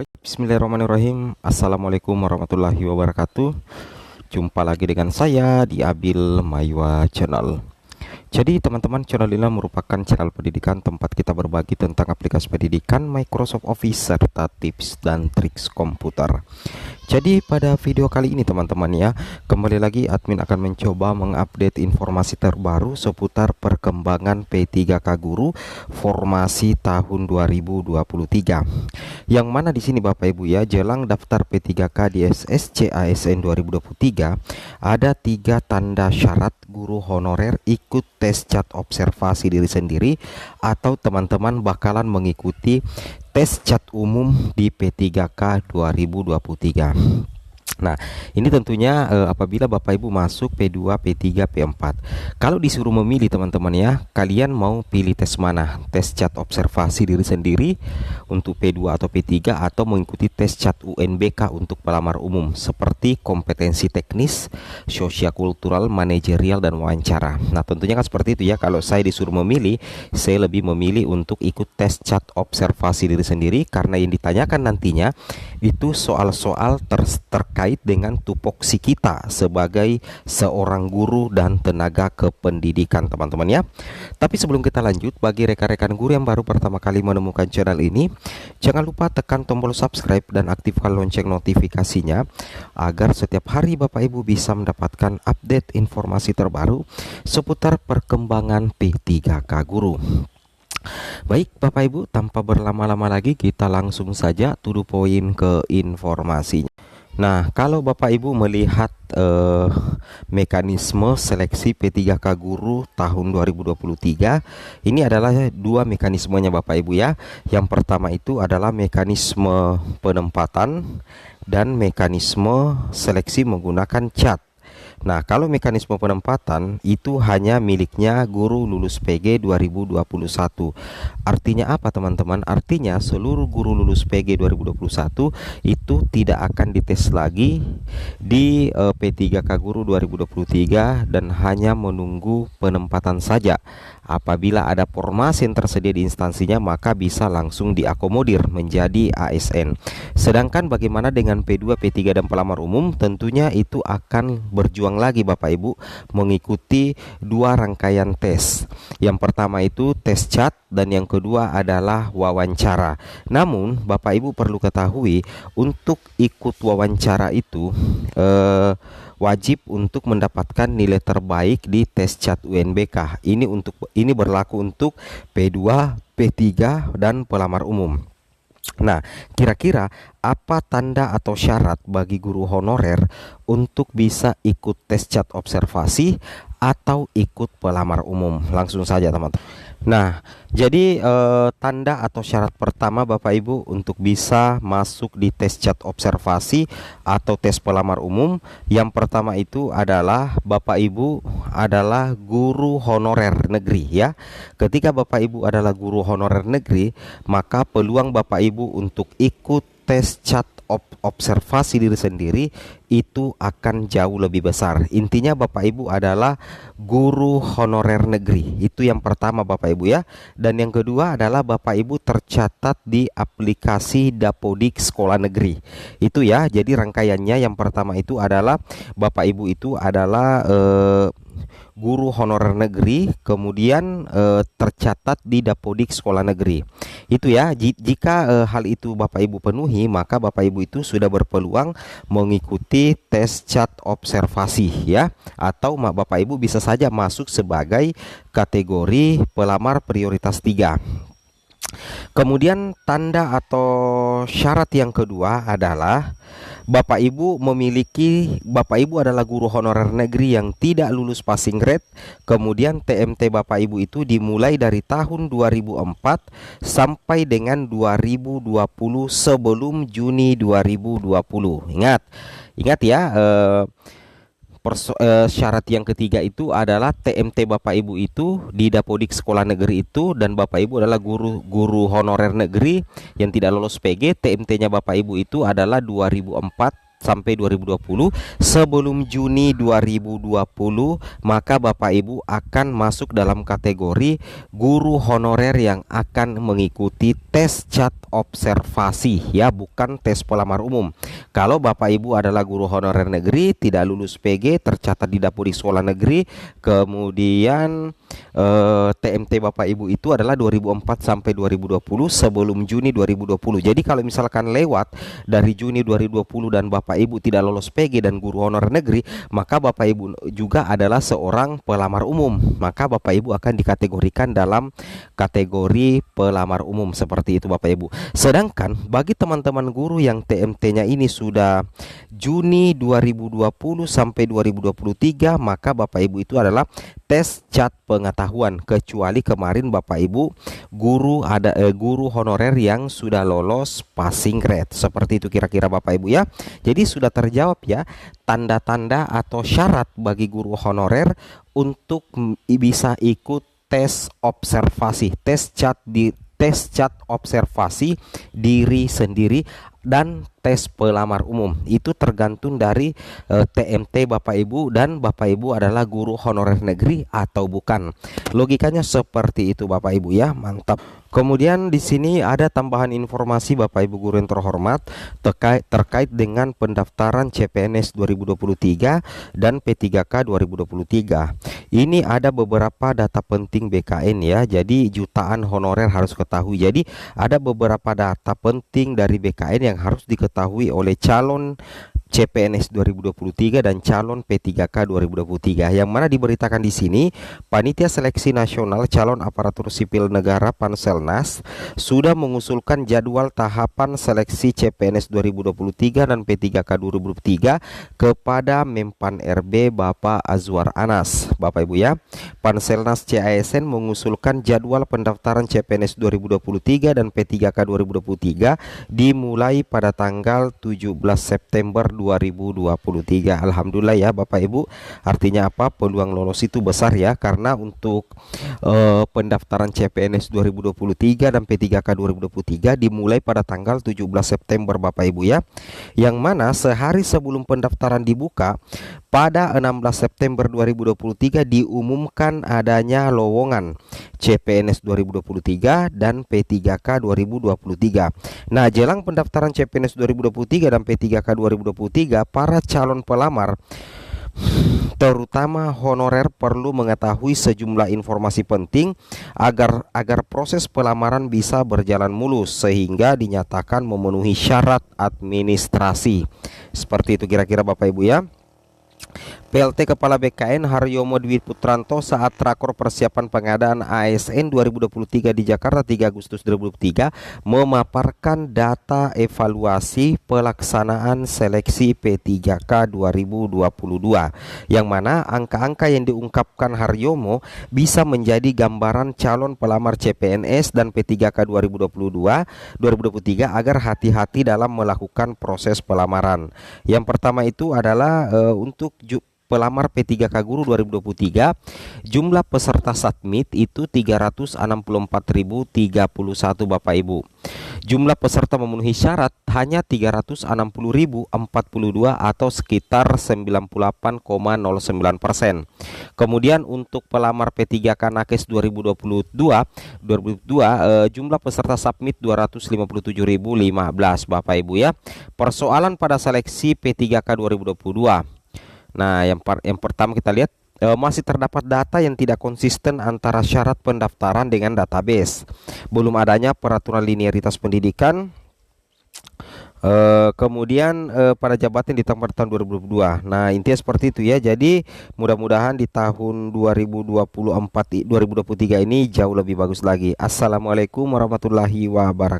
Baik, bismillahirrahmanirrahim. Assalamualaikum warahmatullahi wabarakatuh. Jumpa lagi dengan saya di Abil Maywa Channel. Jadi teman-teman, channel ini merupakan channel pendidikan tempat kita berbagi tentang aplikasi pendidikan, Microsoft Office, serta tips dan triks komputer. Jadi pada video kali ini teman-teman ya, kembali lagi admin akan mencoba mengupdate informasi terbaru seputar perkembangan P3K Guru formasi tahun 2023. Yang mana di sini Bapak Ibu ya, jelang daftar P3K di SSC ASN 2023 ada 3 tanda syarat guru honorer ikut tes cat observasi diri sendiri atau teman-teman bakalan mengikuti tes cat umum di P3K 2023. Nah, ini tentunya apabila Bapak Ibu masuk P2, P3, P4. Kalau disuruh memilih teman-teman ya, kalian mau pilih tes mana? Tes cat observasi diri sendiri untuk P2 atau P3 atau mengikuti tes cat UNBK untuk pelamar umum seperti kompetensi teknis, sosial-kultural, manajerial, dan wawancara. Nah, tentunya kan seperti itu ya. Kalau saya disuruh memilih, saya lebih memilih untuk ikut tes cat observasi diri sendiri karena yang ditanyakan nantinya itu soal-soal terkait dengan tupoksi kita sebagai seorang guru dan tenaga kependidikan teman-teman ya. Tapi sebelum kita lanjut, bagi rekan-rekan guru yang baru pertama kali menemukan channel ini, jangan lupa tekan tombol subscribe dan aktifkan lonceng notifikasinya agar setiap hari Bapak Ibu bisa mendapatkan update informasi terbaru seputar perkembangan P3K Guru. Baik Bapak Ibu, tanpa berlama-lama lagi kita langsung saja to the point ke informasinya. Nah, kalau Bapak Ibu melihat mekanisme seleksi P3K Guru tahun 2023, ini adalah 2 mekanismenya Bapak Ibu ya. Yang pertama itu adalah mekanisme penempatan dan mekanisme seleksi menggunakan cat. Nah, kalau mekanisme penempatan itu hanya miliknya guru lulus PG 2021. Artinya apa teman-teman? Artinya seluruh guru lulus PG 2021 itu tidak akan dites lagi di P3K Guru 2023 dan hanya menunggu penempatan saja. Apabila ada formasi yang tersedia di instansinya, maka bisa langsung diakomodir menjadi ASN. Sedangkan bagaimana dengan P2, P3 dan pelamar umum? Tentunya itu akan berjuang lagi Bapak Ibu mengikuti 2 rangkaian tes. Yang pertama itu tes cat dan yang kedua adalah wawancara. Namun Bapak Ibu perlu ketahui, untuk ikut wawancara itu wajib untuk mendapatkan nilai terbaik di tes cat UNBK. Ini berlaku untuk P2, P3 dan pelamar umum. Nah, kira-kira apa tanda atau syarat bagi guru honorer untuk bisa ikut tes cat observasi atau ikut pelamar umum? Langsung saja teman-teman. Nah, jadi tanda atau syarat pertama Bapak Ibu untuk bisa masuk di tes cat observasi atau tes pelamar umum, yang pertama itu adalah Bapak Ibu adalah guru honorer negeri ya. Ketika Bapak Ibu adalah guru honorer negeri, maka peluang Bapak Ibu untuk ikut tes cat observasi diri sendiri itu akan jauh lebih besar. Intinya Bapak Ibu adalah guru honorer negeri. Itu yang pertama Bapak Ibu ya. Dan yang kedua adalah Bapak Ibu tercatat di aplikasi Dapodik Sekolah Negeri. Itu ya. Jadi rangkaiannya yang pertama itu adalah Bapak Ibu itu adalah guru honorer negeri, kemudian tercatat di Dapodik Sekolah Negeri. Itu ya. Jika hal itu Bapak Ibu penuhi, maka Bapak Ibu itu sudah berpeluang mengikuti tes cat observasi ya. Atau Bapak Ibu bisa saja masuk sebagai kategori pelamar prioritas 3. Kemudian tanda atau syarat yang kedua adalah Bapak Ibu adalah guru honorer negeri yang tidak lulus passing grade. Kemudian TMT Bapak Ibu itu dimulai dari tahun 2004 sampai dengan 2020 sebelum Juni 2020. Ingat ya, syarat yang ketiga itu adalah TMT Bapak Ibu itu di Dapodik Sekolah Negeri itu, dan Bapak Ibu adalah guru honorer negeri yang tidak lolos PG. TMT-nya Bapak Ibu itu adalah 2004 sampai 2020. Sebelum Juni 2020, maka Bapak Ibu akan masuk dalam kategori guru honorer yang akan mengikuti tes cat observasi, ya, bukan tes pelamar umum. Kalau Bapak Ibu adalah guru honorer negeri, tidak lulus PG, tercatat di dapur di sekolah negeri, kemudian TMT Bapak Ibu itu adalah 2004 sampai 2020 sebelum Juni 2020. Jadi kalau misalkan lewat dari Juni 2020 dan Bapak Ibu tidak lolos PG dan guru honorer negeri, maka Bapak Ibu juga adalah seorang pelamar umum. Maka Bapak Ibu akan dikategorikan dalam kategori pelamar umum, seperti itu Bapak Ibu. Sedangkan bagi teman-teman guru yang TMT-nya ini sudah Juni 2020 sampai 2023, maka Bapak Ibu itu adalah tes cat pengetahuan, kecuali kemarin Bapak Ibu guru honorer yang sudah lolos passing grade. Seperti itu kira-kira Bapak Ibu ya. Jadi sudah terjawab ya tanda-tanda atau syarat bagi guru honorer untuk bisa ikut tes observasi, tes cat observasi diri sendiri dan tes pelamar umum. Itu tergantung dari TMT Bapak Ibu, dan Bapak Ibu adalah guru honorer negeri atau bukan. Logikanya seperti itu Bapak Ibu ya. Mantap. Kemudian di sini ada tambahan informasi Bapak Ibu guru yang terhormat terkait dengan pendaftaran CPNS 2023 dan P3K 2023. Ini ada beberapa data penting BKN ya. Jadi jutaan honorer harus ketahui. Jadi ada beberapa data penting dari BKN yang harus diketahui oleh calon CPNS 2023 dan calon P3K 2023, yang mana diberitakan di sini Panitia Seleksi Nasional Calon Aparatur Sipil Negara Panselnas sudah mengusulkan jadwal tahapan seleksi CPNS 2023 dan P3K 2023 kepada Mempan RB Bapak Azwar Anas. Bapak Ibu ya, Panselnas CASN mengusulkan jadwal pendaftaran CPNS 2023 dan P3K 2023 dimulai pada tanggal 17 September 2023. Alhamdulillah ya Bapak Ibu. Artinya apa? Peluang lolos itu besar ya, karena untuk pendaftaran CPNS 2023 dan P3K 2023 dimulai pada tanggal 17 September Bapak Ibu ya. Yang mana sehari sebelum pendaftaran dibuka pada 16 September 2023 diumumkan adanya lowongan CPNS 2023 dan P3K 2023. Nah, jelang pendaftaran CPNS 2023 dan P3K 2023, para calon pelamar terutama honorer perlu mengetahui sejumlah informasi penting agar proses pelamaran bisa berjalan mulus sehingga dinyatakan memenuhi syarat administrasi. Seperti itu kira-kira Bapak Ibu ya. PLT Kepala BKN Haryomo Dwi Putranto saat rakor persiapan pengadaan ASN 2023 di Jakarta 3 Agustus 2023 memaparkan data evaluasi pelaksanaan seleksi P3K 2022, yang mana angka-angka yang diungkapkan Haryomo bisa menjadi gambaran calon pelamar CPNS dan P3K 2023 agar hati-hati dalam melakukan proses pelamaran. Yang pertama itu adalah untuk pelamar P3K Guru 2023, jumlah peserta submit itu 364.031 Bapak Ibu. Jumlah peserta memenuhi syarat hanya 360.042 atau sekitar 98,09%. Kemudian untuk pelamar P3K Nakes 2022 jumlah peserta submit 257.015 Bapak Ibu ya. Persoalan pada seleksi P3K 2022. Nah, yang pertama kita lihat masih terdapat data yang tidak konsisten antara syarat pendaftaran dengan database. Belum adanya peraturan linearitas pendidikan. Kemudian pada jabatan di tahun 2022. Nah, intinya seperti itu ya. Jadi mudah-mudahan di tahun 2023 ini jauh lebih bagus lagi. Assalamualaikum warahmatullahi wabarakatuh.